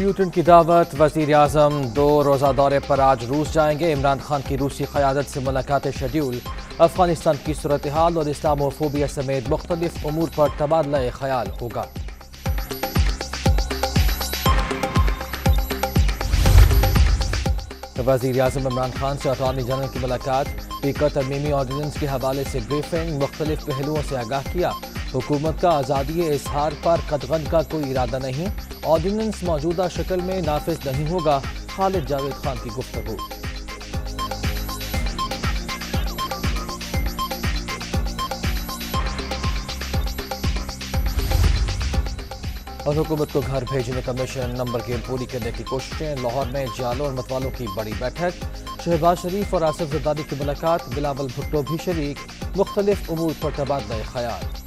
Putin کی دعوت، وزیر اعظم 2 روزہ دورے پر آج روس جائیں گے۔ عمران خان کی روسی قیادت سے ملاقات شیڈول، افغانستان کی صورتحال اور اسلام و فوبیا سمیت مختلف امور پر تبادلہ خیال ہوگا۔ وزیر اعظم عمران خان سے اٹارنی جنرل کی ملاقات، اسپیکر ترمیمی آرڈیننس کے حوالے سے بریفنگ، مختلف پہلوؤں سے آگاہ کیا۔ حکومت کا آزادی اظہار پر قدغن کا کوئی ارادہ نہیں، آرڈیننس موجودہ شکل میں نافذ نہیں ہوگا، خالد جاوید خان کی گفتگو۔ اور حکومت کو گھر بھیجنے کا مشن نمبر گیم پوری کرنے کی کوششیں، لاہور میں جالوں اور متوالوں کی بڑی بیٹھک، شہباز شریف اور آصف زرداری کی ملاقات، بلاول بھٹو بھی شریک، مختلف امور پر تبادلہ خیال۔